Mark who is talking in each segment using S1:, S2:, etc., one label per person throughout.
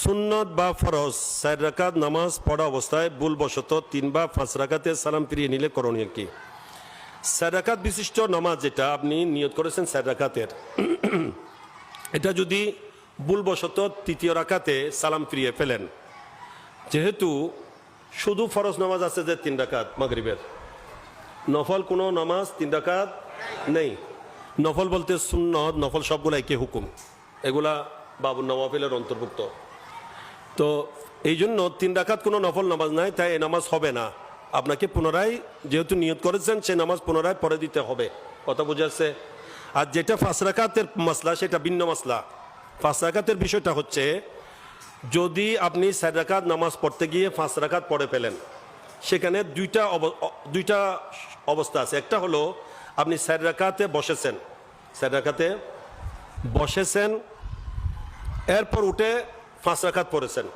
S1: সুন্নত বা ফরজ 4 রাকাত নামাজ পড়া অবস্থায় ভুলবশত 3 বা 5 রাকাতে সালাম ফিরিয়ে নিলে করণীয় কি? 4 রাকাত বিশিষ্ট নামাজ যেটা আপনি নিয়ত করেছেন 4 রাকাতের, এটা যদি ভুলবশত তৃতীয় রাকাতে সালাম ফিরিয়ে ফেলেন, যেহেতু শুধু ফরজ নামাজ আছে যে 3 রাকাত মাগরিবের, নফল কোনো নামাজ 3 রাকাত নেই। নফল বলতে সুন্নত নফল সবগুলো একই হুকুম, এগুলা বাবুর নওয়াফিলের অন্তর্ভুক্ত। তো এই জন্য 3 রাকাত কোনো নফল নামাজ নাই, তাই এই নামাজ হবে না। আপনাকে পুনরায় যেহেতু নিয়ত করেছেন সেই নামাজ পুনরায় পড়ে দিতে হবে। কথা বুঝে আসছে? আর যেটা 5 রাকাতের মাসলা সেটা ভিন্ন মাসলা। 5 রাকাতের বিষয়টা হচ্ছে, যদি আপনি 4 রাকাত নামাজ পড়তে গিয়ে 5 রাকাত পড়ে ফেলেন, সেখানে দুইটা অবস্থা আছে। একটা হলো আপনি 4 রাকাতে বসেছেন, 4 রাকাতে বসেছেন, এরপর উঠে 5 রাকাত পড়েছেন,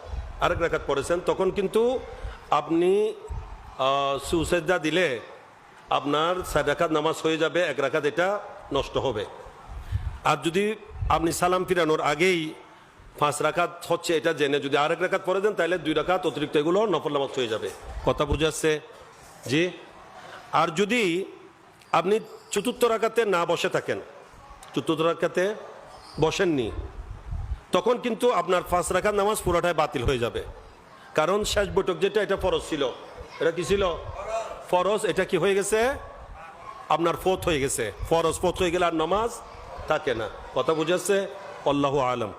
S1: আরেক রাকাত পড়েছেন, তখন কিন্তু আপনি সুসেজদা দিলে আপনার 4 রাকাত নামাজ হয়ে যাবে, 1 রাকাত এটা নষ্ট হবে। আর যদি আপনি সালাম ফিরানোর আগেই 5 রাকাত হচ্ছে এটা জেনে যদি আরেক রাকাত পড়ে দেন, তাহলে 2 রাকাত অতিরিক্ত এগুলো নফল নামাজ হয়ে যাবে। কথা বুঝে আসছে? জি। আর যদি আপনি চতুর্থ রাকাতে না বসে থাকেন, চতুর্থ রাকাতে বসেননি, তখন কিন্তু আপনার 5 রাকাত নামাজ পুরোটাই বাতিল হয়ে যাবে। কারণ শেষ বৈঠক যেটা, এটা ফরজ ছিল। এটা কি ছিল? ফরজ। এটা কি হয়ে গেছে? আপনার ফৌত হয়ে গেছে। ফরজ ফৌত হয়ে গেলে আর নামাজ থাকে না। কথা বুঝে আসছে? আল্লাহু আলম।